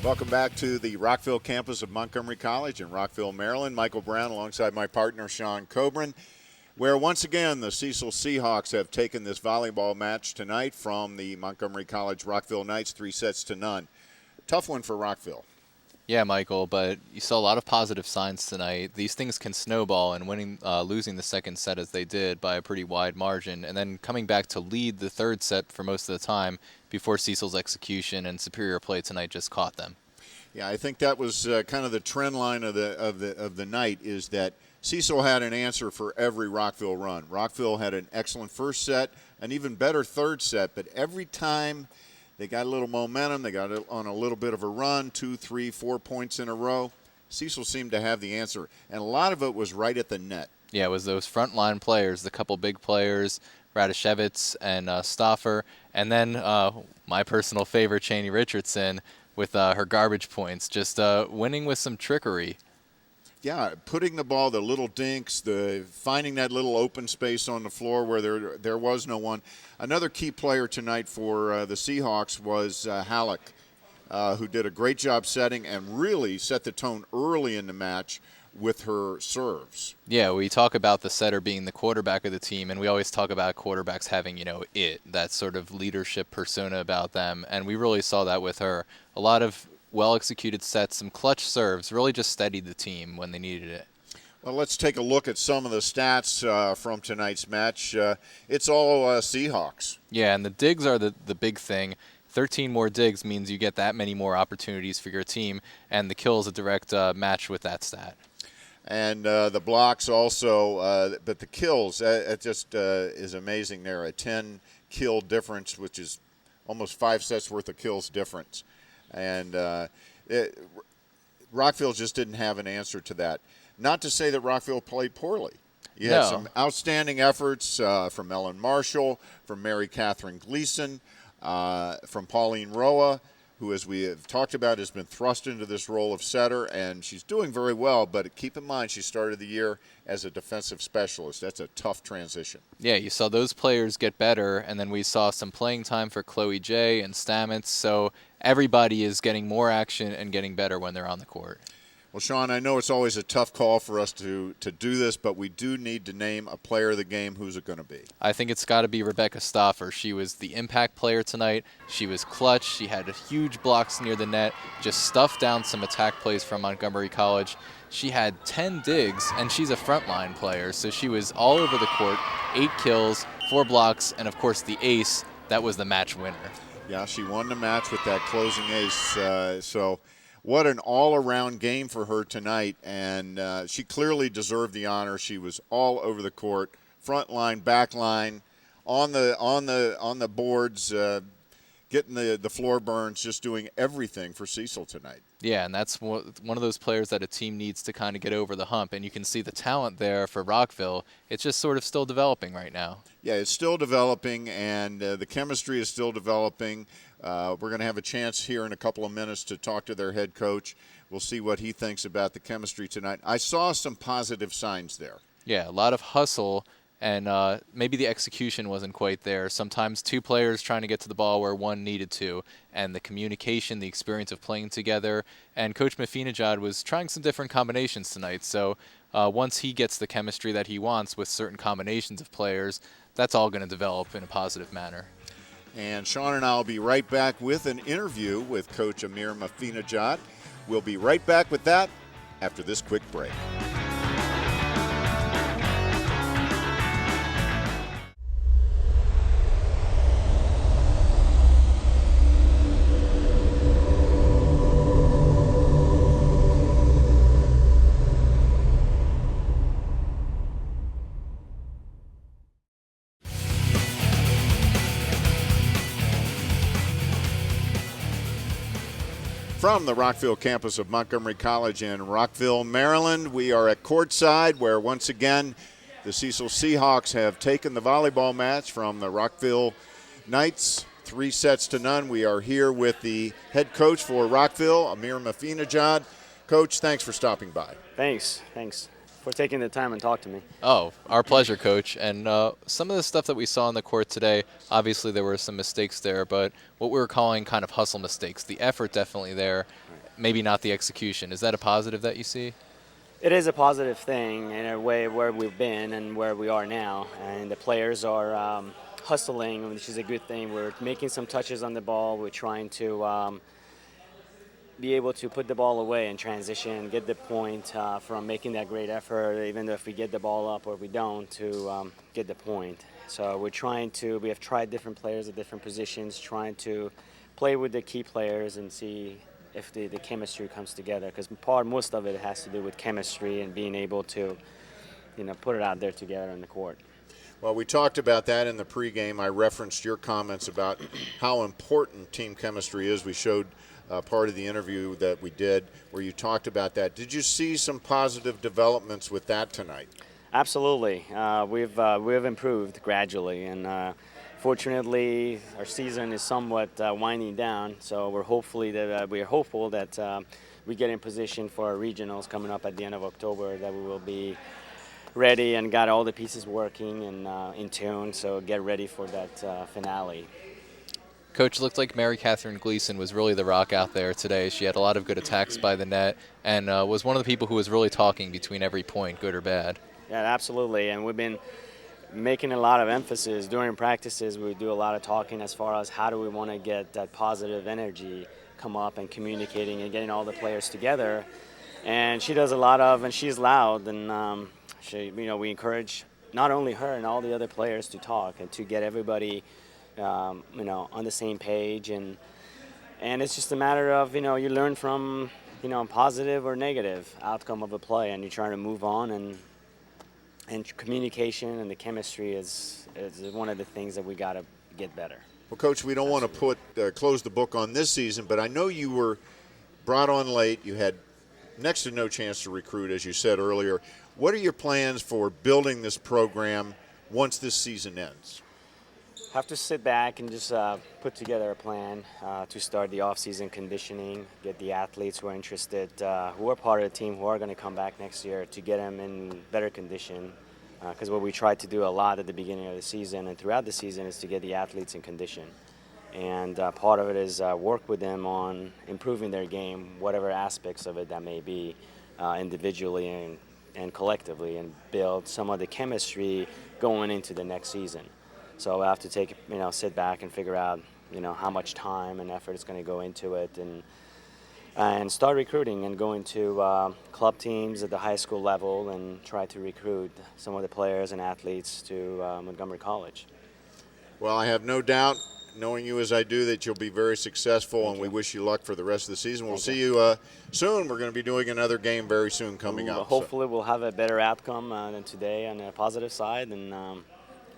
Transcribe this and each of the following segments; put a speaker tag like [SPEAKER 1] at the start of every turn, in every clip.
[SPEAKER 1] Welcome back to the Rockville campus of Montgomery College in Rockville, Maryland. Michael Brown alongside my partner, Sean Kobrin, where once again the Cecil Seahawks have taken this volleyball match tonight from the Montgomery College Rockville Knights 3-0. Tough one for Rockville.
[SPEAKER 2] Yeah, Michael, but you saw a lot of positive signs tonight. These things can snowball, and losing the second set as they did by a pretty wide margin, and then coming back to lead the third set for most of the time before Cecil's execution and superior play tonight just caught them.
[SPEAKER 1] Yeah, I think that was kind of the trend line of the night, is that Cecil had an answer for every Rockville run. Rockville had an excellent first set, an even better third set, but every time they got a little momentum, they got on a little bit of a run, 2, 3, 4 points in a row, Cecil seemed to have the answer, and a lot of it was right at the net.
[SPEAKER 2] Yeah, it was those frontline players, the couple big players, Radishevitz and Stauffer, and then my personal favorite, Cheney Richardson, with her garbage points, just winning with some trickery.
[SPEAKER 1] Yeah, putting the ball, the little dinks, finding that little open space on the floor where there was no one. Another key player tonight for the Seahawks was Halleck, who did a great job setting and really set the tone early in the match with her serves.
[SPEAKER 2] Yeah, we talk about the setter being the quarterback of the team, and we always talk about quarterbacks having, that sort of leadership persona about them, and we really saw that with her. A lot of well-executed sets, some clutch serves, really just steadied the team when they needed it.
[SPEAKER 1] Well, let's take a look at some of the stats from tonight's match. It's all Seahawks.
[SPEAKER 2] Yeah, and the digs are the big thing. 13 more digs means you get that many more opportunities for your team, and the kill is a direct match with that stat.
[SPEAKER 1] And the blocks also, but the kills, it just is amazing there. A 10-kill difference, which is almost 5 sets worth of kills difference. And Rockville just didn't have an answer to that. Not to say that Rockville played poorly. You had some outstanding efforts from Ellen Marshall, from Mary Catherine Gleason, from Pauline Roa, who, as we have talked about, has been thrust into this role of setter, and she's doing very well, but keep in mind she started the year as a defensive specialist. That's a tough transition.
[SPEAKER 2] Yeah, you saw those players get better, and then we saw some playing time for Chloe J. and Stamets, so everybody is getting more action and getting better when they're on the court.
[SPEAKER 1] Well, Sean, I know it's always a tough call for us to do this, but we do need to name a player of the game. Who's it going to be?
[SPEAKER 2] I think it's got to be Rebecca Stauffer. She was the impact player tonight. She was clutch. She had huge blocks near the net, just stuffed down some attack plays from Montgomery College. She had 10 digs, and she's a frontline player, so she was all over the court, 8 kills, 4 blocks, and, of course, the ace. That was the match winner.
[SPEAKER 1] Yeah, she won the match with that closing ace, so what an all-around game for her tonight, and she clearly deserved the honor. She was all over the court, front line, back line, on the boards, getting the floor burns, just doing everything for Cecil tonight.
[SPEAKER 2] Yeah, and that's one of those players that a team needs to kind of get over the hump, and you can see the talent there for Rockville. It's just sort of still developing right now.
[SPEAKER 1] Yeah, it's still developing, and the chemistry is still developing. We're going to have a chance here in a couple of minutes to talk to their head coach. We'll see what he thinks about the chemistry tonight. I saw some positive signs there.
[SPEAKER 2] Yeah, a lot of hustle, and maybe the execution wasn't quite there. Sometimes 2 players trying to get to the ball where one needed to, and the communication, the experience of playing together. And Coach Mafinajad was trying some different combinations tonight, so once he gets the chemistry that he wants with certain combinations of players, that's all going to develop in a positive manner.
[SPEAKER 1] And Sean and I will be right back with an interview with Coach Amir Mafinajad. We'll be right back with that after this quick break. From the Rockville campus of Montgomery College in Rockville, Maryland, we are at courtside where once again the Cecil Seahawks have taken the volleyball match from the Rockville Knights 3-0. We are here with the head coach for Rockville, Amir Mafinajad. Coach, thanks for stopping by.
[SPEAKER 3] Thanks for taking the time and talk to me.
[SPEAKER 2] Oh, our pleasure, Coach. And some of the stuff that we saw on the court today, obviously there were some mistakes there, but what we were calling kind of hustle mistakes. The effort definitely there. maybe not the execution. Is that a positive that you see?
[SPEAKER 3] It is a positive thing in a way where we've been and where we are now. And the players are hustling, which is a good thing. We're making some touches on the ball. We're trying to be able to put the ball away and transition, get the point from making that great effort, even though if we get the ball up or we don't, to get the point. So we have tried different players at different positions, trying to play with the key players and see if the chemistry comes together, because most of it has to do with chemistry and being able to, put it out there together on the court.
[SPEAKER 1] Well, we talked about that in the pregame. I referenced your comments about how important team chemistry is. We showed part of the interview that we did where you talked about that. Did you see some positive developments with that tonight?
[SPEAKER 3] Absolutely. We've improved gradually, and fortunately, our season is somewhat winding down. So we're hopeful that we get in position for our regionals coming up at the end of October, that we will be ready and got all the pieces working and in tune. So get ready for that finale.
[SPEAKER 2] Coach, it looked like Mary Catherine Gleason was really the rock out there today. She had a lot of good attacks by the net and was one of the people who was really talking between every point, good or bad.
[SPEAKER 3] Yeah, absolutely. And we've been making a lot of emphasis during practices. We do a lot of talking as far as how do we want to get that positive energy come up and communicating and getting all the players together. And she does a lot of, and she's loud, and we encourage not only her and all the other players to talk and to get everybody on the same page, and it's just a matter of you learn from positive or negative outcome of a play, and you're trying to move on, and communication and the chemistry is one of the things that we got to get better.
[SPEAKER 1] Well, Coach, we don't want to close the book on this season, but I know you were brought on late. You had next to no chance to recruit, as you said earlier. What are your plans for building this program once this season ends?
[SPEAKER 3] Have to sit back and just put together a plan to start the off-season conditioning, get the athletes who are interested, who are part of the team, who are going to come back next year, to get them in better condition. Because what we try to do a lot at the beginning of the season and throughout the season is to get the athletes in condition. And part of it is work with them on improving their game, whatever aspects of it that may be, individually and collectively, and build some of the chemistry going into the next season. So I have to sit back and figure out, how much time and effort is going to go into it, and start recruiting and go into club teams at the high school level and try to recruit some of the players and athletes to Montgomery College.
[SPEAKER 1] Well, I have no doubt, knowing you as I do, that you'll be very successful,
[SPEAKER 3] Thank
[SPEAKER 1] and
[SPEAKER 3] you.
[SPEAKER 1] we wish you luck for the rest of the season. We'll
[SPEAKER 3] Thank
[SPEAKER 1] see you soon. We're going to be doing another game very soon coming up.
[SPEAKER 3] Hopefully we'll have a better outcome than today on the positive side, and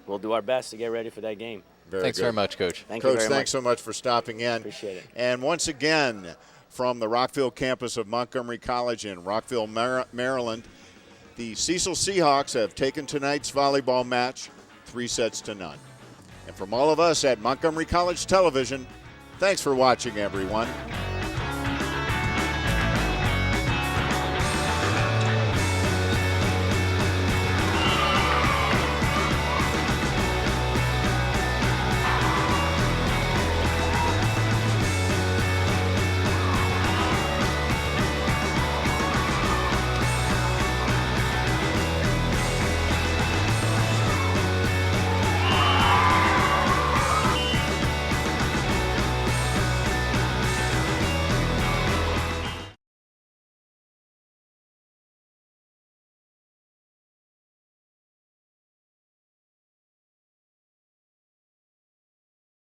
[SPEAKER 3] we'll do our best to get ready for that game.
[SPEAKER 2] Thanks very much, Coach.
[SPEAKER 3] Thank
[SPEAKER 1] Coach,
[SPEAKER 3] you very much.
[SPEAKER 1] thanks so much for stopping in.
[SPEAKER 3] Appreciate it.
[SPEAKER 1] And once again, from the Rockville campus of Montgomery College in Rockville, Maryland, the Cecil Seahawks have taken tonight's volleyball match 3-0. And from all of us at Montgomery College Television, thanks for watching, everyone.